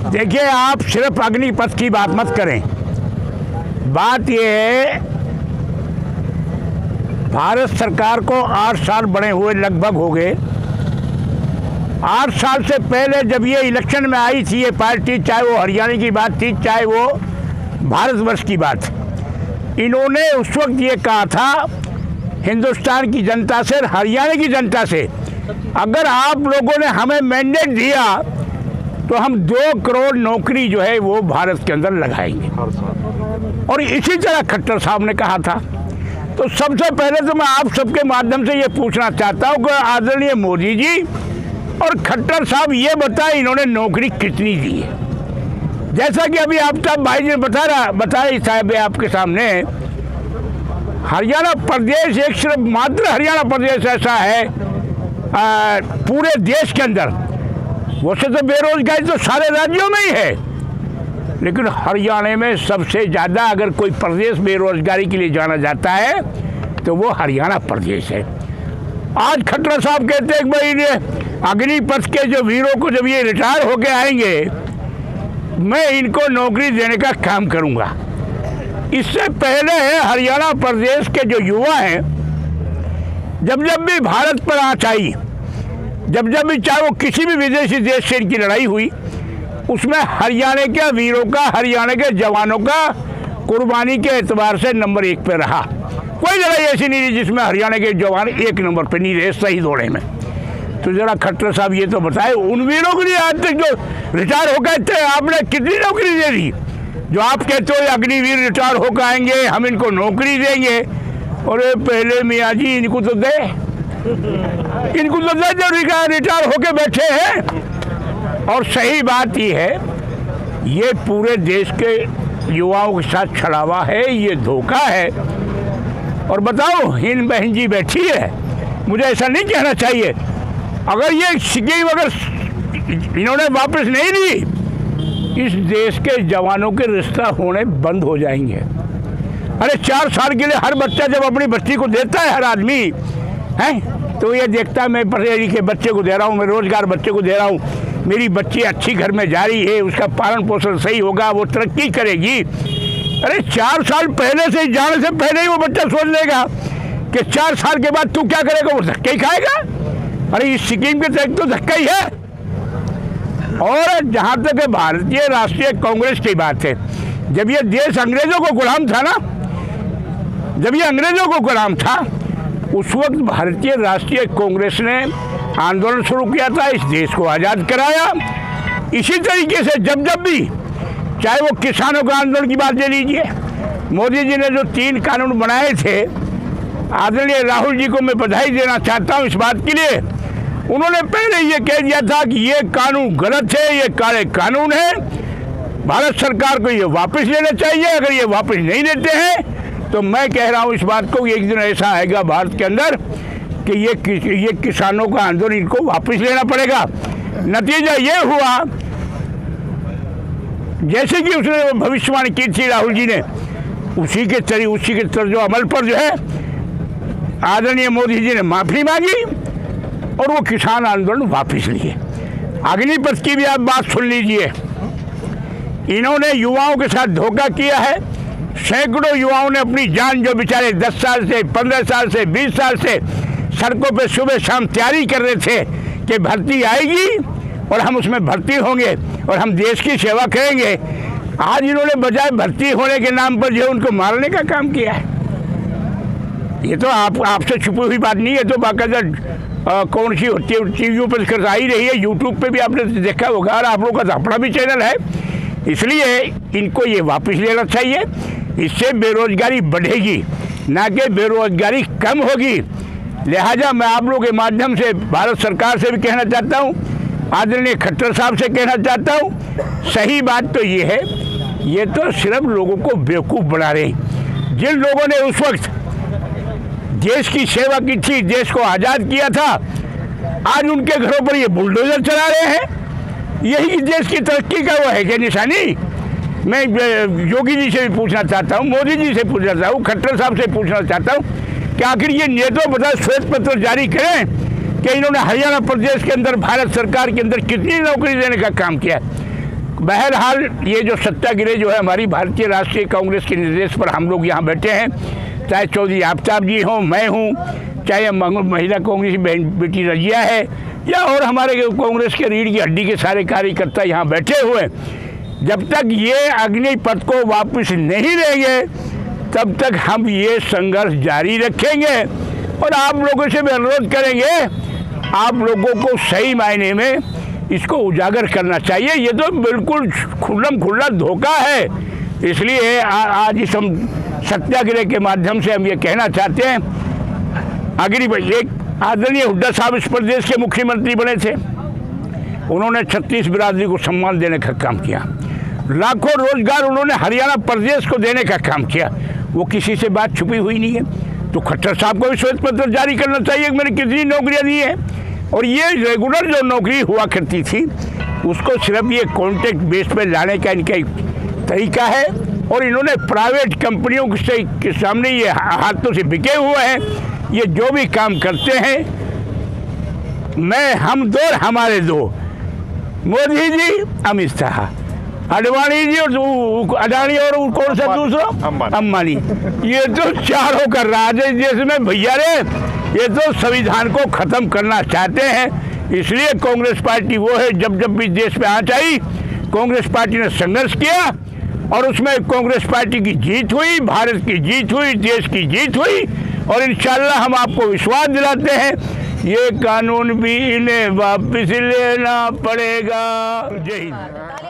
देखिए, आप सिर्फ अग्निपथ की बात मत करें। बात यह है, भारत सरकार को 8 साल बने हुए लगभग हो गए। 8 साल से पहले जब ये इलेक्शन में आई थी ये पार्टी, चाहे वो हरियाणा की बात थी, चाहे वो भारतवर्ष की बात, इन्होंने उस वक्त ये कहा था हिंदुस्तान की जनता से, हरियाणा की जनता से, अगर आप लोगों ने हमें मैंडेट दिया तो हम 2 करोड़ नौकरी जो है वो भारत के अंदर लगाएंगे। और इसी तरह खट्टर साहब ने कहा था। तो सबसे पहले तो मैं आप सबके माध्यम से ये पूछना चाहता हूँ कि आदरणीय मोदी जी और खट्टर साहब ये बताएं, इन्होंने नौकरी कितनी दी है? जैसा कि अभी आफ्ताब भाई ने बताया साहब आपके सामने, हरियाणा प्रदेश एक सिर्फ मात्र हरियाणा प्रदेश ऐसा है पूरे देश के अंदर, वैसे तो बेरोजगारी तो सारे राज्यों में ही है, लेकिन हरियाणा में सबसे ज़्यादा अगर कोई प्रदेश बेरोजगारी के लिए जाना जाता है तो वो हरियाणा प्रदेश है। आज खट्टर साहब कहते हैं कि भाई अग्निपथ के जो वीरों को जब ये रिटायर होके आएंगे मैं इनको नौकरी देने का काम करूंगा। इससे पहले हरियाणा प्रदेश के जो युवा हैं, जब भी भारत पर आँच आई, जब भी चाहे वो किसी भी विदेशी देश से इनकी लड़ाई हुई, उसमें हरियाणा के वीरों का, हरियाणा के जवानों का कुर्बानी के एतबार से नंबर 1 पे रहा। कोई लड़ाई ऐसी नहीं रही जिसमें हरियाणा के जवान 1 नंबर पे नहीं रहे शहीद होने में। तो जरा खट्टर साहब ये तो बताए, उन वीरों के लिए आज तक जो रिटायर हो गए थे आपने कितनी नौकरी दे दी? जो आप कहते हो अग्निवीर रिटायर होकर आएंगे, हम इनको नौकरी देंगे, और पहले मियाँ जी इनको तो दे जो रिटायर होके बैठे हैं। और सही बात ये है, ये पूरे देश के युवाओं के साथ छलावा है, ये धोखा है। और बताओ, हिंद बहन जी बैठी है, मुझे ऐसा नहीं कहना चाहिए, अगर ये स्कीम अगर इन्होंने वापस नहीं ली, इस देश के जवानों के रिश्ता होने बंद हो जाएंगे। अरे 4 साल के लिए हर बच्चा जब अपनी बच्ची को देता है, हर आदमी है, तो ये देखता है मैं पढ़े के बच्चे को दे रहा हूँ, मैं रोजगार बच्चे को दे रहा हूँ, मेरी बच्ची अच्छी घर में जा रही है, उसका पालन पोषण सही होगा, वो तरक्की करेगी। अरे 4 साल पहले से जाने से पहले ही वो बच्चा सोच लेगा कि 4 साल के बाद तू क्या करेगा, वो धक्का ही खाएगा। अरे इस स्कीम के तहत तो धक्का ही है। और जहाँ तक भारतीय राष्ट्रीय कांग्रेस की बात है, जब ये देश अंग्रेजों को गुलाम था ना, जब ये अंग्रेजों को गुलाम था, उस वक्त भारतीय राष्ट्रीय कांग्रेस ने आंदोलन शुरू किया था, इस देश को आज़ाद कराया। इसी तरीके से जब भी, चाहे वो किसानों का आंदोलन की बात ले लीजिए, मोदी जी ने जो 3 कानून बनाए थे, आदरणीय राहुल जी को मैं बधाई देना चाहता हूँ इस बात के लिए। उन्होंने पहले ये कह दिया था कि ये कानून गलत है, ये काले कानून है, भारत सरकार को ये वापस लेना चाहिए। अगर ये वापस नहीं लेते हैं तो मैं कह रहा हूँ इस बात को, एक दिन ऐसा आएगा भारत के अंदर कि ये किसानों का आंदोलन इनको वापस लेना पड़ेगा। नतीजा ये हुआ, जैसे कि उसने भविष्यवाणी की थी राहुल जी ने, उसी के तर्ज अमल पर जो है आदरणीय मोदी जी ने माफ़ी मांगी और वो किसान आंदोलन वापस लिए। अग्निपथ की भी आप बात सुन लीजिए, इन्होंने युवाओं के साथ धोखा किया है। सैकड़ों युवाओं ने अपनी जान, जो बेचारे 10 साल से, 15 साल से, 20 साल से सड़कों पे सुबह शाम तैयारी कर रहे थे कि भर्ती आएगी और हम उसमें भर्ती होंगे और हम देश की सेवा करेंगे, आज इन्होंने बजाय भर्ती होने के नाम पर जो है उनको मारने का काम किया है। ये तो आपसे छुपी हुई बात नहीं है, तो बाकायदा कौन सी टीवियों पर आई रही है, यूट्यूब पे भी आपने देखा होगा, और आप लोगों का अपना भी चैनल है। इसलिए इनको ये वापस लेना चाहिए, इससे बेरोजगारी बढ़ेगी ना कि बेरोजगारी कम होगी। लिहाजा मैं आप लोगों के माध्यम से भारत सरकार से भी कहना चाहता हूँ, आदरणीय खट्टर साहब से कहना चाहता हूँ, सही बात तो ये है, ये तो सिर्फ लोगों को बेवकूफ़ बना रहे हैं। जिन लोगों ने उस वक्त देश की सेवा की थी, देश को आज़ाद किया था, आज उनके घरों पर ये बुलडोजर चला रहे हैं। यही देश की तरक्की का वो है क्या निशानी? मैं योगी जी से भी पूछना चाहता हूँ, मोदी जी से पूछना चाहता हूँ, खट्टर साहब से पूछना चाहता हूँ कि आखिर ये नेता बता श्वेत पत्र जारी करें कि इन्होंने हरियाणा प्रदेश के अंदर भारत सरकार के अंदर कितनी नौकरी देने का काम किया है। बहरहाल ये जो सत्याग्रह जो है हमारी भारतीय राष्ट्रीय कांग्रेस के निर्देश पर हम लोग यहाँ बैठे हैं, चाहे चौधरी आफ्ताब जी हों, मैं हूँ, चाहे महिला कांग्रेस की बहन बेटी रजिया है, या और हमारे कांग्रेस के रीढ़ की हड्डी के सारे कार्यकर्ता यहाँ बैठे हुए, जब तक ये अग्निपथ को वापस नहीं लेंगे तब तक हम ये संघर्ष जारी रखेंगे। और आप लोगों से भी अनुरोध करेंगे, आप लोगों को सही मायने में इसको उजागर करना चाहिए। ये तो बिल्कुल खुल्लम खुल्ला धोखा है। इसलिए आज इस हम सत्याग्रह के माध्यम से हम ये कहना चाहते हैं, एक आदरणीय हुड्डा साहब इस प्रदेश के मुख्यमंत्री बने थे, उन्होंने 36 बिरादरी को सम्मान देने का काम किया, लाखों रोजगार उन्होंने हरियाणा प्रदेश को देने का काम किया, वो किसी से बात छुपी हुई नहीं है। तो खट्टर साहब को भी श्वेत पत्र जारी करना चाहिए कि मैंने कितनी नौकरियां दी हैं। और ये रेगुलर जो नौकरी हुआ करती थी उसको सिर्फ ये कॉन्ट्रैक्ट बेस पे लाने का इनका एक तरीका है। और इन्होंने प्राइवेट कंपनियों के सामने ये हाथों से बिके हुए हैं। ये जो भी काम करते हैं, हम दो और हमारे दो, मोदी जी, अमित शाह, अडवाणी जी और अडानी और कौन सा दूसरा अंबानी, ये तो चारों का राज है देश में भैया रे। ये तो संविधान को खत्म करना चाहते हैं। इसलिए कांग्रेस पार्टी वो है, जब भी देश में आँच आई कांग्रेस पार्टी ने संघर्ष किया और उसमें कांग्रेस पार्टी की जीत हुई, भारत की जीत हुई, देश की जीत हुई। और इंशाल्लाह हम आपको विश्वास दिलाते हैं ये कानून भी इन्हें वापस लेना पड़ेगा। जय हिंद।